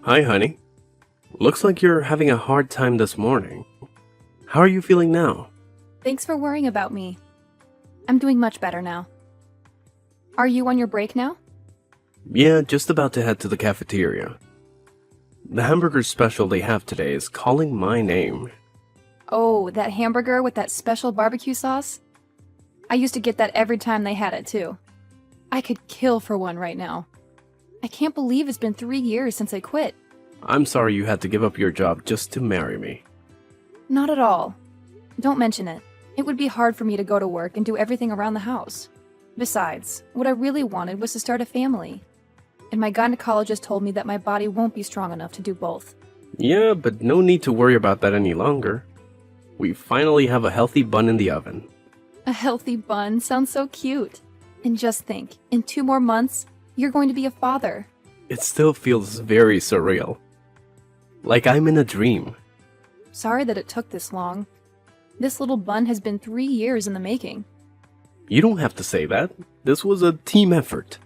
Hi, honey. Looks like you're having a hard time this morning. How are you feeling now? Thanks for worrying about me. I'm doing much better now. Are you on your break now? Yeah, just about to head to the cafeteria. The hamburger special they have today is calling my name. Oh, that hamburger with that special barbecue sauce? I used to get that every time they had it, too. I could kill for one right now. I can't believe it's been 3 years since I quit. I'm sorry you had to give up your job just to marry me. Not at all. Don't mention it. It would be hard for me to go to work and do everything around the house. Besides, what I really wanted was to start a family. And my gynecologist told me that my body won't be strong enough to do both. Yeah, but no need to worry about that any longer. We finally have a healthy bun in the oven. A healthy bun sounds so cute. And just think, in 2 more months, you're going to be a father. It still feels very surreal. Like I'm in a dream. Sorry that it took this long. This little bun has been 3 years in the making. You don't have to say that. This was a team effort.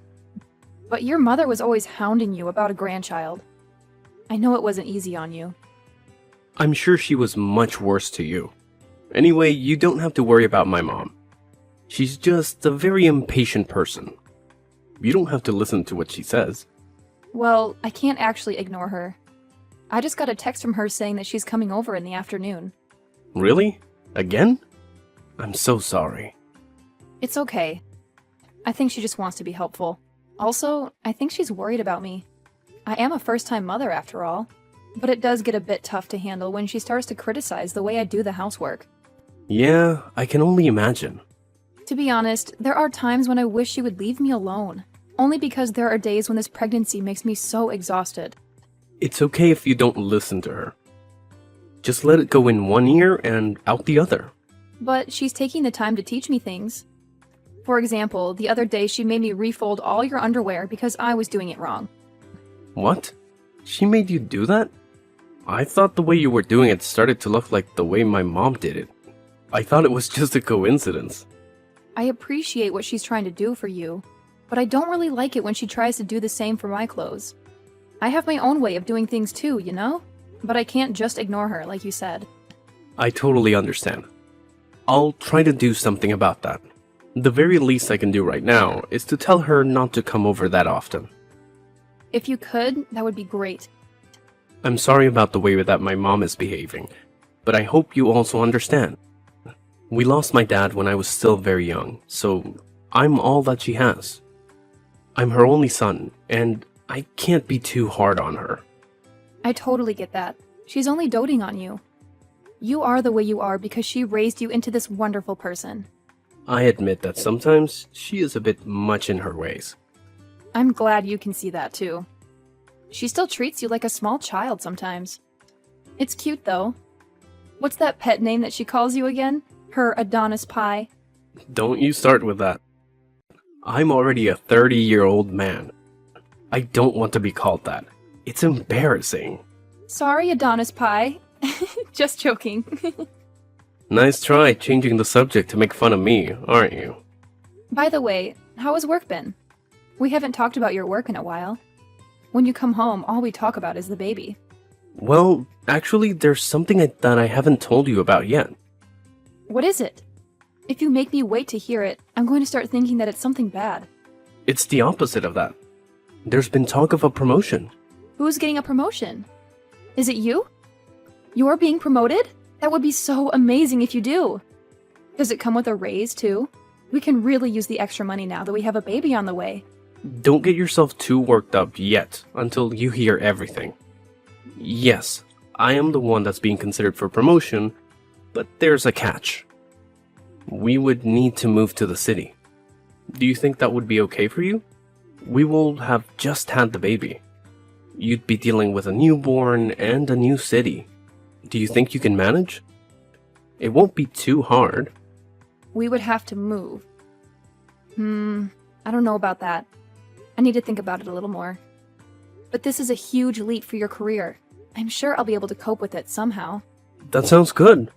But your mother was always hounding you about a grandchild. I know it wasn't easy on you. I'm sure she was much worse to you. Anyway, you don't have to worry about my mom. She's just a very impatient person. You don't have to listen to what she says. Well, I can't actually ignore her. I just got a text from her saying that she's coming over in the afternoon. Really? Again? I'm so sorry. It's okay. I think she just wants to be helpful. Also, I think she's worried about me. I am a first-time mother after all, but it does get a bit tough to handle when she starts to criticize the way I do the housework. Yeah, I can only imagine. To be honest, there are times when I wish she would leave me alone, only because there are days when this pregnancy makes me so exhausted. It's okay if you don't listen to her. Just let it go in one ear and out the other. But she's taking the time to teach me things. For example, the other day she made me refold all your underwear because I was doing it wrong. What? She made you do that? I thought the way you were doing it started to look like the way my mom did it. I thought it was just a coincidence. I appreciate what she's trying to do for you, but I don't really like it when she tries to do the same for my clothes. I have my own way of doing things too, you know? But I can't just ignore her, like you said. I totally understand. I'll try to do something about that. The very least I can do right now is to tell her not to come over that often. If you could, that would be great. I'm sorry about the way that my mom is behaving, but I hope you also understand. We lost my dad when I was still very young, so I'm all that she has. I'm her only son, and I can't be too hard on her. I totally get that. She's only doting on you. You are the way you are because she raised you into this wonderful person. I admit that sometimes she is a bit much in her ways. I'm glad you can see that too. She still treats you like a small child sometimes. It's cute though. What's that pet name that she calls you again? Her Adonis pie? Don't you start with that. I'm already a 30-year-old man. I don't want to be called that. It's embarrassing. Sorry, Adonis pie. Just joking. Nice try changing the subject to make fun of me, aren't you? By the way, how has work been? We haven't talked about your work in a while. When you come home, all we talk about is the baby. Well, actually, there's something that I haven't told you about yet. What is it? If you make me wait to hear it, I'm going to start thinking that it's something bad. It's the opposite of that. There's been talk of a promotion. Who's getting a promotion? Is it you? You're being promoted? That would be so amazing if you do. Does it come with a raise, too? We can really use the extra money now that we have a baby on the way. Don't get yourself too worked up yet until you hear everything. Yes, I am the one that's being considered for promotion, but there's a catch. We would need to move to the city. Do you think that would be okay for you? We will have just had the baby. You'd be dealing with a newborn and a new city. Do you think you can manage? It won't be too hard. We would have to move. I don't know about that. I need to think about it a little more. But this is a huge leap for your career. I'm sure I'll be able to cope with it somehow. That sounds good.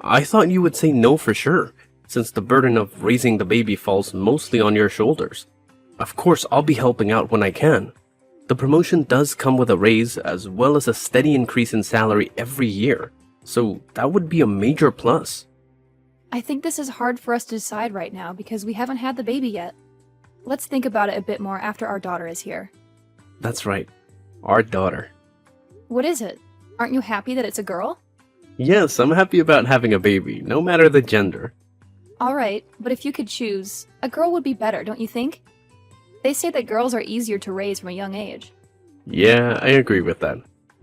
I thought you would say no for sure, since the burden of raising the baby falls mostly on your shoulders. Of course, I'll be helping out when I can. The promotion does come with a raise as well as a steady increase in salary every year, so that would be a major plus. I think this is hard for us to decide right now because we haven't had the baby yet. Let's think about it a bit more after our daughter is here. That's right, our daughter. What is it? Aren't you happy that it's a girl? Yes, I'm happy about having a baby, no matter the gender. Alright, but if you could choose, a girl would be better, don't you think? They say that girls are easier to raise from a young age. Yeah, I agree with that.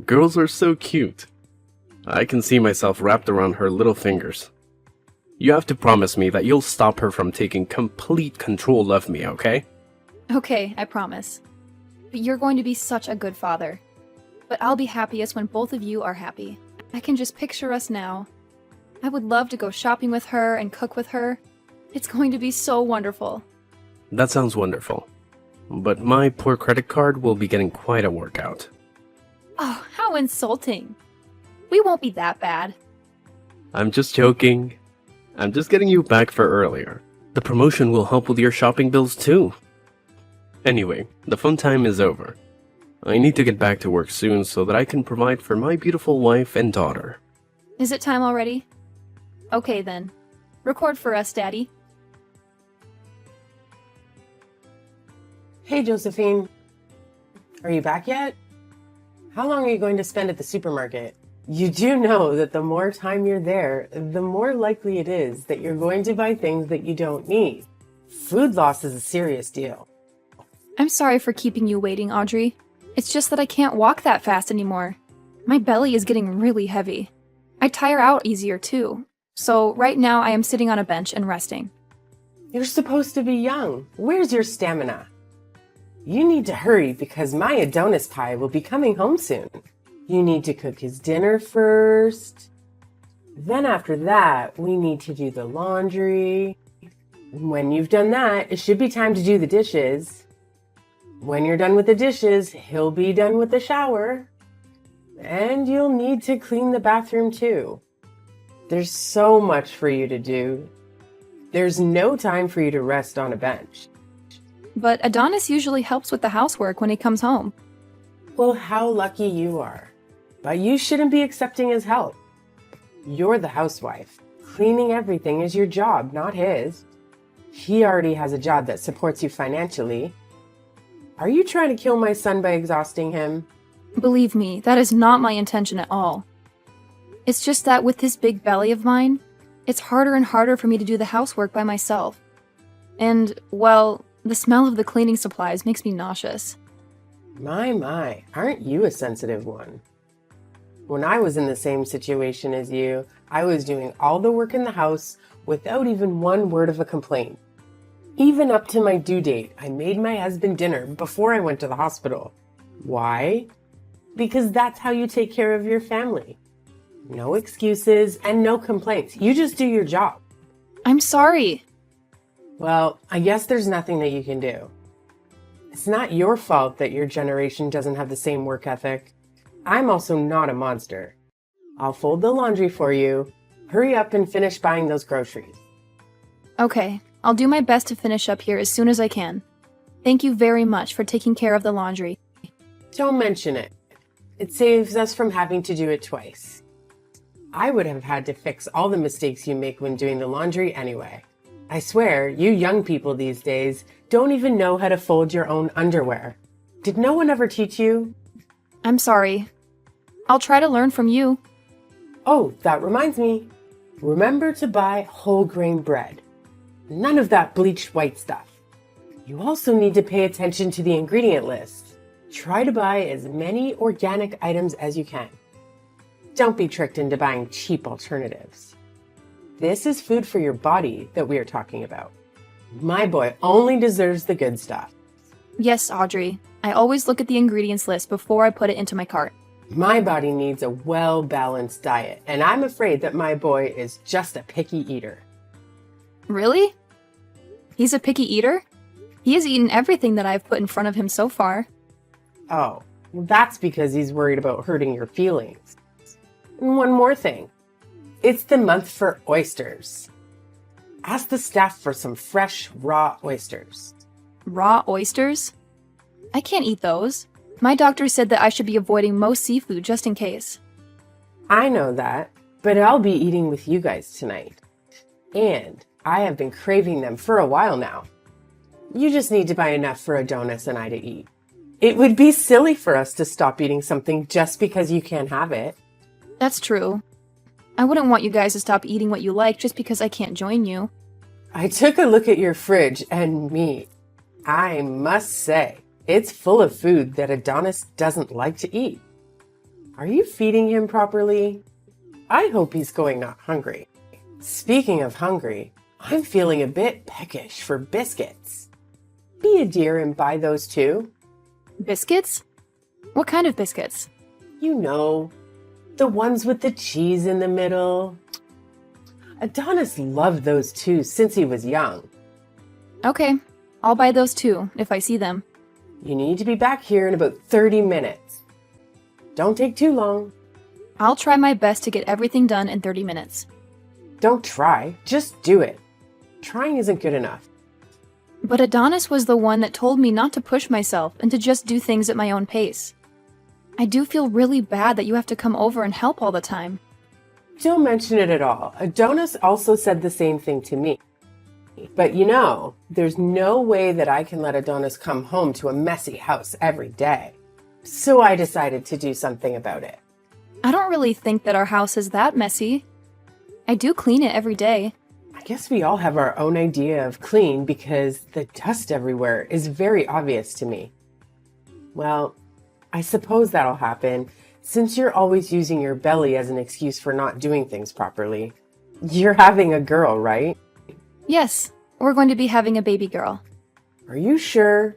Girls are so cute. I can see myself wrapped around her little fingers. You have to promise me that you'll stop her from taking complete control of me, okay? Okay, I promise. But you're going to be such a good father. But I'll be happiest when both of you are happy. I can just picture us now. I would love to go shopping with her and cook with her. It's going to be so wonderful. That sounds wonderful. But my poor credit card will be getting quite a workout. Oh, how insulting. We won't be that bad. I'm just joking. I'm just getting you back for earlier. The promotion will help with your shopping bills too. Anyway, the fun time is over. I need to get back to work soon so that I can provide for my beautiful wife and daughter. Is it time already? Okay then. Record for us, Daddy. Hey, Josephine. Are you back yet? How long are you going to spend at the supermarket? You do know that the more time you're there, the more likely it is that you're going to buy things that you don't need. Food loss is a serious deal. I'm sorry for keeping you waiting, Audrey. It's just that I can't walk that fast anymore. My belly is getting really heavy. I tire out easier too. So right now I am sitting on a bench and resting. You're supposed to be young. Where's your stamina? You need to hurry because my Adonis pie will be coming home soon. You need to cook his dinner first. Then after that, we need to do the laundry. When you've done that, it should be time to do the dishes. When you're done with the dishes, he'll be done with the shower. And you'll need to clean the bathroom too. There's so much for you to do. There's no time for you to rest on a bench. But Adonis usually helps with the housework when he comes home. Well, how lucky you are. But you shouldn't be accepting his help. You're the housewife. Cleaning everything is your job, not his. He already has a job that supports you financially. Are you trying to kill my son by exhausting him? Believe me, that is not my intention at all. It's just that with this big belly of mine, it's harder and harder for me to do the housework by myself. And, well, the smell of the cleaning supplies makes me nauseous. My, aren't you a sensitive one? When I was in the same situation as you, I was doing all the work in the house without even one word of a complaint. Even up to my due date, I made my husband dinner before I went to the hospital. Why? Because that's how you take care of your family. No excuses and no complaints. You just do your job. I'm sorry. Well, I guess there's nothing that you can do. It's not your fault that your generation doesn't have the same work ethic. I'm also not a monster. I'll fold the laundry for you. Hurry up and finish buying those groceries. Okay, I'll do my best to finish up here as soon as I can. Thank you very much for taking care of the laundry. Don't mention it. It saves us from having to do it twice. I would have had to fix all the mistakes you make when doing the laundry anyway. I swear, you young people these days don't even know how to fold your own underwear. Did no one ever teach you? I'm sorry. I'll try to learn from you. Oh, that reminds me. Remember to buy whole grain bread. None of that bleached white stuff. You also need to pay attention to the ingredient list. Try to buy as many organic items as you can. Don't be tricked into buying cheap alternatives. This is food for your body that we are talking about. My boy only deserves the good stuff. Yes, Audrey. I always look at the ingredients list before I put it into my cart. My body needs a well-balanced diet, and I'm afraid that my boy is just a picky eater. Really? He's a picky eater? He has eaten everything that I've put in front of him so far. Oh, well, that's because he's worried about hurting your feelings. And one more thing. It's the month for oysters. Ask the staff for some fresh, raw oysters. Raw oysters? I can't eat those. My doctor said that I should be avoiding most seafood just in case. I know that, but I'll be eating with you guys tonight. And I have been craving them for a while now. You just need to buy enough for Adonis and I to eat. It would be silly for us to stop eating something just because you can't have it. That's true. I wouldn't want you guys to stop eating what you like just because I can't join you. I took a look at your fridge and meat. I must say, it's full of food that Adonis doesn't like to eat. Are you feeding him properly? I hope he's going not hungry. Speaking of hungry, I'm feeling a bit peckish for biscuits. Be a dear and buy those too. Biscuits? What kind of biscuits? You know, the ones with the cheese in the middle. Adonis loved those too since he was young. Okay, I'll buy those too, if I see them. You need to be back here in about 30 minutes. Don't take too long. I'll try my best to get everything done in 30 minutes. Don't try, just do it. Trying isn't good enough. But Adonis was the one that told me not to push myself and to just do things at my own pace. I do feel really bad that you have to come over and help all the time. Don't mention it at all. Adonis also said the same thing to me. But you know, there's no way that I can let Adonis come home to a messy house every day. So I decided to do something about it. I don't really think that our house is that messy. I do clean it every day. I guess we all have our own idea of clean because the dust everywhere is very obvious to me. Well, I suppose that'll happen since you're always using your belly as an excuse for not doing things properly. You're having a girl, right? Yes, we're going to be having a baby girl. Are you sure?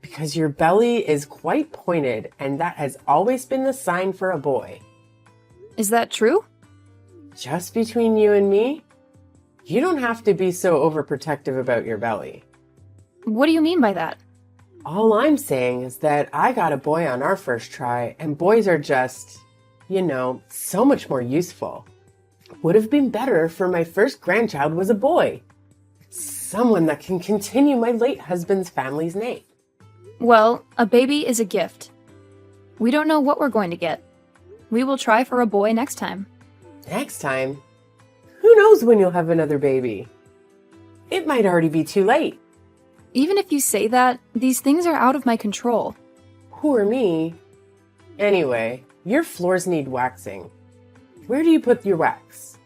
Because your belly is quite pointed and that has always been the sign for a boy. Is that true? Just between you and me? You don't have to be so overprotective about your belly. What do you mean by that? All I'm saying is that I got a boy on our first try, and boys are just, so much more useful. Would have been better for my first grandchild was a boy. Someone that can continue my late husband's family's name. Well, a baby is a gift. We don't know what we're going to get. We will try for a boy next time. Next time? Who knows when you'll have another baby? It might already be too late. Even if you say that, these things are out of my control. Poor me. Anyway, your floors need waxing. Where do you put your wax?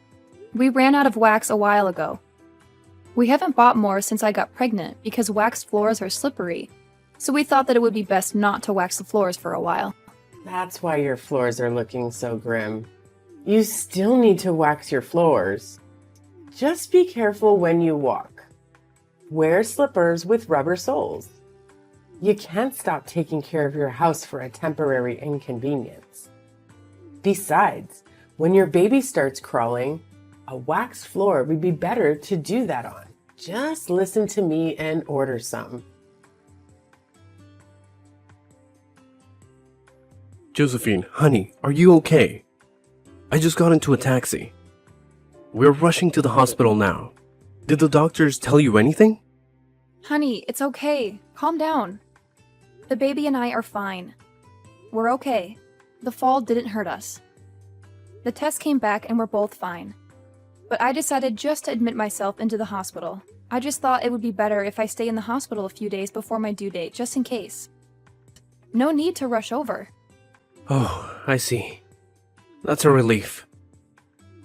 We ran out of wax a while ago. We haven't bought more since I got pregnant because waxed floors are slippery, so we thought that it would be best not to wax the floors for a while. That's why your floors are looking so grim. You still need to wax your floors. Just be careful when you walk. Wear slippers with rubber soles. You can't stop taking care of your house for a temporary inconvenience. Besides, when your baby starts crawling, a waxed floor would be better to do that on. Just listen to me and order some. Josephine, honey, are you okay? I just got into a taxi. We're rushing to the hospital now. Did the doctors tell you anything? Honey, it's okay. Calm down. The baby and I are fine. We're okay. The fall didn't hurt us. The test came back and we're both fine. But I decided just to admit myself into the hospital. I just thought it would be better if I stay in the hospital a few days before my due date, just in case. No need to rush over. Oh, I see. That's a relief.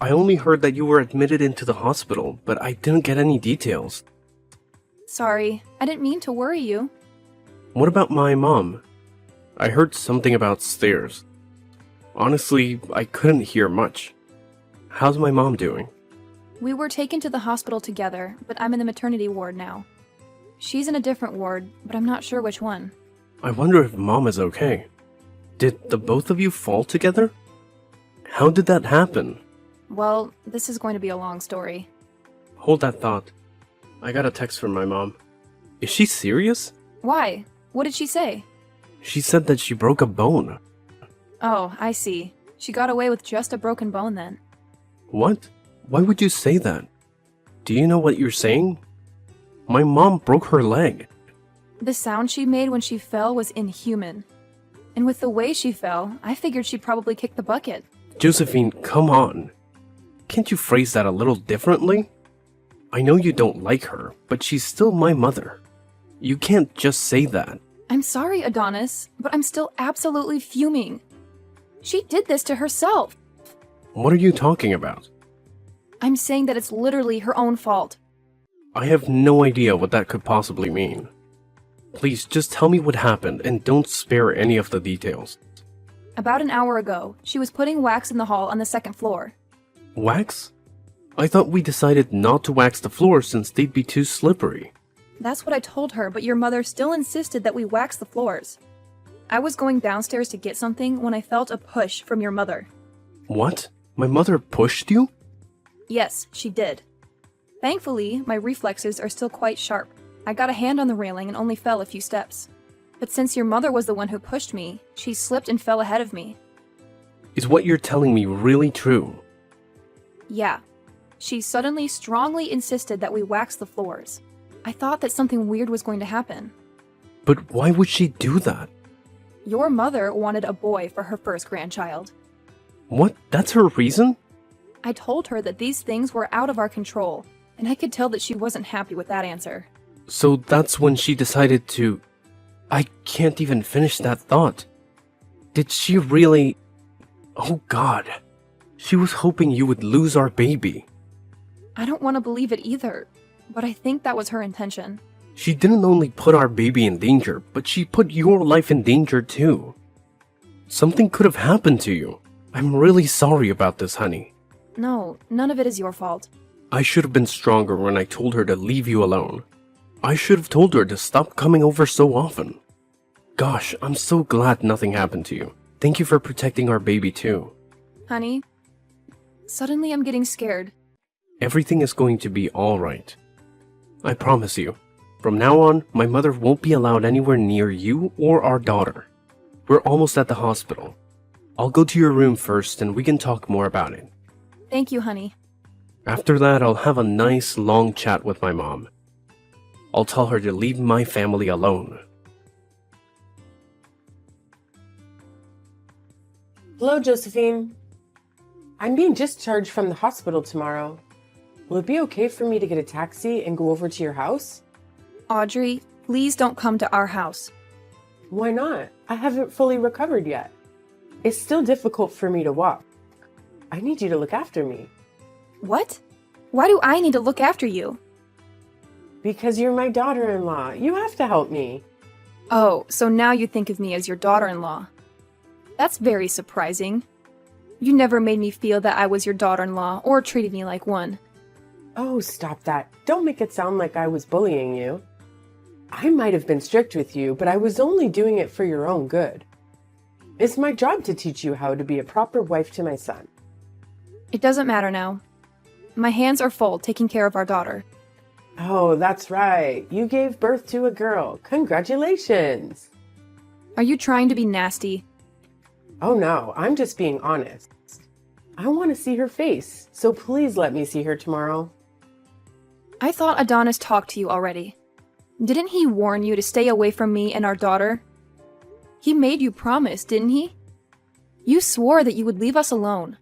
I only heard that you were admitted into the hospital, but I didn't get any details. Sorry, I didn't mean to worry you. What about my mom? I heard something about stairs. Honestly, I couldn't hear much. How's my mom doing? We were taken to the hospital together, but I'm in the maternity ward now. She's in a different ward, but I'm not sure which one. I wonder if mom is okay. Did the both of you fall together? How did that happen? Well, this is going to be a long story. Hold that thought. I got a text from my mom. Is she serious? Why? What did she say? She said that she broke a bone. Oh, I see. She got away with just a broken bone then. What? Why would you say that? Do you know what you're saying? My mom broke her leg. The sound she made when she fell was inhuman. And with the way she fell, I figured she'd probably kick the bucket. Josephine, come on. Can't you phrase that a little differently? I know you don't like her, but she's still my mother. You can't just say that. I'm sorry, Adonis, but I'm still absolutely fuming. She did this to herself. What are you talking about? I'm saying that it's literally her own fault. I have no idea what that could possibly mean. Please, just tell me what happened and don't spare any of the details. About an hour ago, she was putting wax in the hall on the second floor. Wax? I thought we decided not to wax the floors since they'd be too slippery. That's what I told her, but your mother still insisted that we wax the floors. I was going downstairs to get something when I felt a push from your mother. What? My mother pushed you? Yes, she did. Thankfully, my reflexes are still quite sharp. I got a hand on the railing and only fell a few steps. But since your mother was the one who pushed me, she slipped and fell ahead of me. Is what you're telling me really true? Yeah. She suddenly strongly insisted that we wax the floors. I thought that something weird was going to happen. But why would she do that? Your mother wanted a boy for her first grandchild. What? That's her reason? I told her that these things were out of our control, and I could tell that she wasn't happy with that answer. So that's when she decided to... I can't even finish that thought. Did she really... Oh God. She was hoping you would lose our baby. I don't want to believe it either, but I think that was her intention. She didn't only put our baby in danger, but she put your life in danger too. Something could have happened to you. I'm really sorry about this, honey. No, none of it is your fault. I should have been stronger when I told her to leave you alone. I should have told her to stop coming over so often. Gosh, I'm so glad nothing happened to you. Thank you for protecting our baby too. Honey, suddenly I'm getting scared. Everything is going to be alright. I promise you. From now on, my mother won't be allowed anywhere near you or our daughter. We're almost at the hospital. I'll go to your room first and we can talk more about it. Thank you, honey. After that, I'll have a nice long chat with my mom. I'll tell her to leave my family alone. Hello, Josephine. I'm being discharged from the hospital tomorrow. Will it be okay for me to get a taxi and go over to your house? Audrey, please don't come to our house. Why not? I haven't fully recovered yet. It's still difficult for me to walk. I need you to look after me. What? Why do I need to look after you? Because you're my daughter-in-law. You have to help me. Oh, so now you think of me as your daughter-in-law. That's very surprising. You never made me feel that I was your daughter-in-law or treated me like one. Oh, stop that. Don't make it sound like I was bullying you. I might have been strict with you, but I was only doing it for your own good. It's my job to teach you how to be a proper wife to my son. It doesn't matter now. My hands are full taking care of our daughter. Oh, that's right. You gave birth to a girl. Congratulations. Are you trying to be nasty? Oh no, I'm just being honest. I want to see her face, so please let me see her tomorrow. I thought Adonis talked to you already. Didn't he warn you to stay away from me and our daughter? He made you promise, didn't he? You swore that you would leave us alone.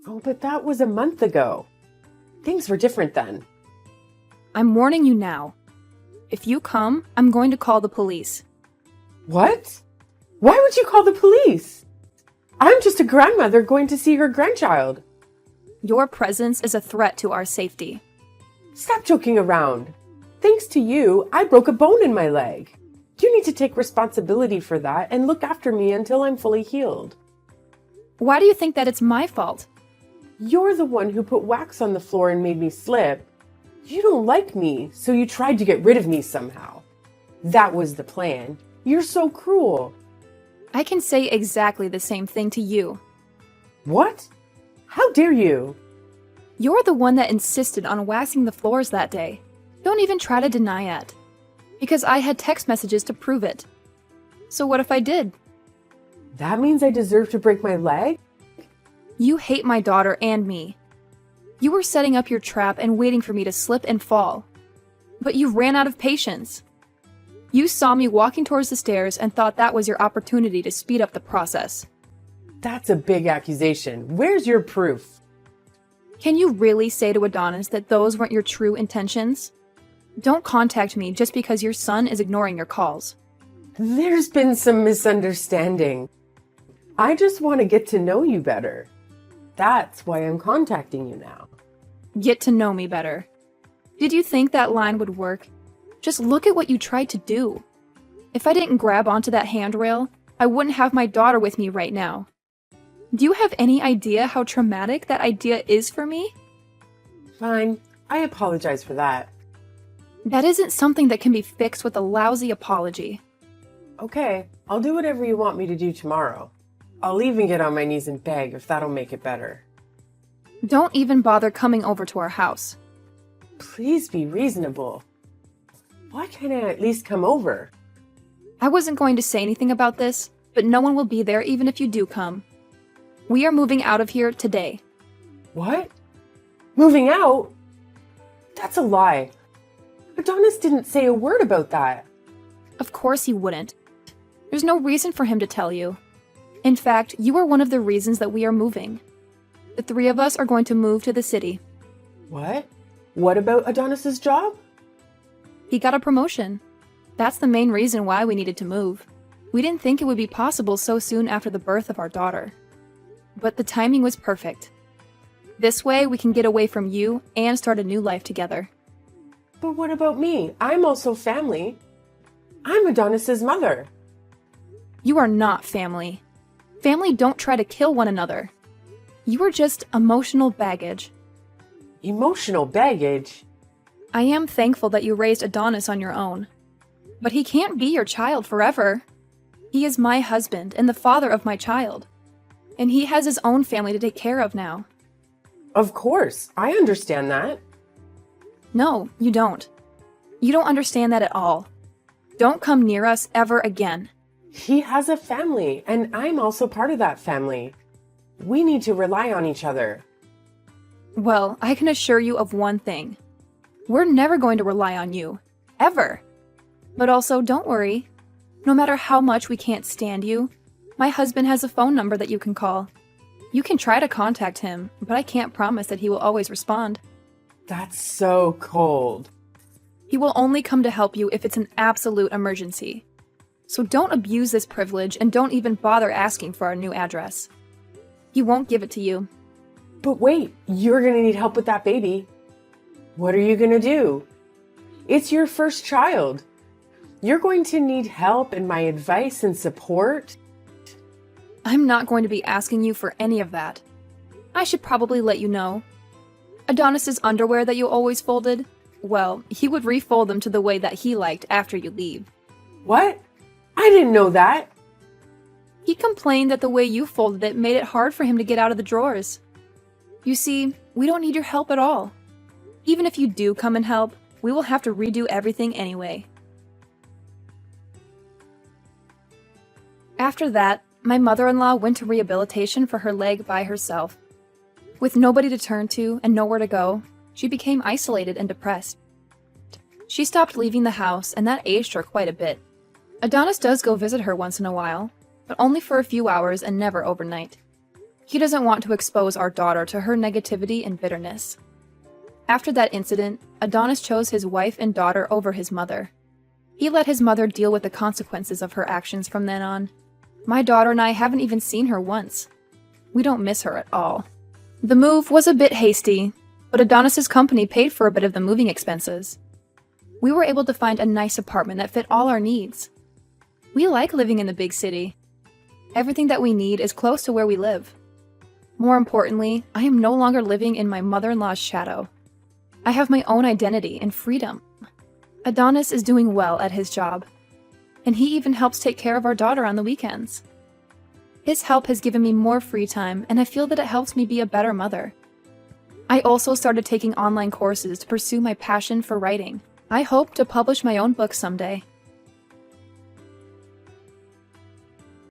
Oh, but that was a month ago. Things were different then. I'm warning you now. If you come, I'm going to call the police. What? Why would you call the police? I'm just a grandmother going to see her grandchild. Your presence is a threat to our safety. Stop joking around. Thanks to you, I broke a bone in my leg. You need to take responsibility for that and look after me until I'm fully healed. Why do you think that it's my fault? You're the one who put wax on the floor and made me slip. You don't like me, so you tried to get rid of me somehow. That was the plan. You're so cruel. I can say exactly the same thing to you. What? How dare you? You're the one that insisted on waxing the floors that day. Don't even try to deny it. Because I had text messages to prove it. So what if I did? That means I deserve to break my leg? You hate my daughter and me. You were setting up your trap and waiting for me to slip and fall. But you ran out of patience. You saw me walking towards the stairs and thought that was your opportunity to speed up the process. That's a big accusation. Where's your proof? Can you really say to Adonis that those weren't your true intentions? Don't contact me just because your son is ignoring your calls. There's been some misunderstanding. I just want to get to know you better. That's why I'm contacting you now. Get to know me better. Did you think that line would work? Just look at what you tried to do. If I didn't grab onto that handrail, I wouldn't have my daughter with me right now. Do you have any idea how traumatic that idea is for me? Fine, I apologize for that. That isn't something that can be fixed with a lousy apology. Okay, I'll do whatever you want me to do tomorrow. I'll even get on my knees and beg if that'll make it better. Don't even bother coming over to our house. Please be reasonable. Why can't I at least come over? I wasn't going to say anything about this, but no one will be there even if you do come. We are moving out of here today. What? Moving out? That's a lie. Adonis didn't say a word about that. Of course he wouldn't. There's no reason for him to tell you. In fact, you are one of the reasons that we are moving. The three of us are going to move to the city. What? What about Adonis's job? He got a promotion. That's the main reason why we needed to move. We didn't think it would be possible so soon after the birth of our daughter. But the timing was perfect. This way we can get away from you and start a new life together. But what about me? I'm also family. I'm Adonis's mother. You are not family. Family don't try to kill one another. You are just emotional baggage. Emotional baggage? I am thankful that you raised Adonis on your own. But he can't be your child forever. He is my husband and the father of my child. And he has his own family to take care of now. Of course, I understand that. No, you don't. You don't understand that at all. Don't come near us ever again. He has a family, and I'm also part of that family. We need to rely on each other. Well, I can assure you of one thing. We're never going to rely on you. Ever. But also, don't worry. No matter how much we can't stand you, my husband has a phone number that you can call. You can try to contact him, but I can't promise that he will always respond. That's so cold. He will only come to help you if it's an absolute emergency. So don't abuse this privilege and don't even bother asking for our new address. He won't give it to you. But wait, you're gonna need help with that baby. What are you gonna do? It's your first child. You're going to need help and my advice and support. I'm not going to be asking you for any of that. I should probably let you know. Adonis's underwear that you always folded, well, he would refold them to the way that he liked after you leave. What? I didn't know that. He complained that the way you folded it made it hard for him to get out of the drawers. You see, we don't need your help at all. Even if you do come and help, we will have to redo everything anyway. After that, my mother-in-law went to rehabilitation for her leg by herself. With nobody to turn to and nowhere to go, she became isolated and depressed. She stopped leaving the house, and that aged her quite a bit. Adonis does go visit her once in a while, but only for a few hours and never overnight. He doesn't want to expose our daughter to her negativity and bitterness. After that incident, Adonis chose his wife and daughter over his mother. He let his mother deal with the consequences of her actions from then on. My daughter and I haven't even seen her once. We don't miss her at all. The move was a bit hasty, but Adonis's company paid for a bit of the moving expenses. We were able to find a nice apartment that fit all our needs. We like living in the big city. Everything that we need is close to where we live. More importantly, I am no longer living in my mother-in-law's shadow. I have my own identity and freedom. Adonis is doing well at his job, and he even helps take care of our daughter on the weekends. His help has given me more free time, and I feel that it helps me be a better mother. I also started taking online courses to pursue my passion for writing. I hope to publish my own book someday.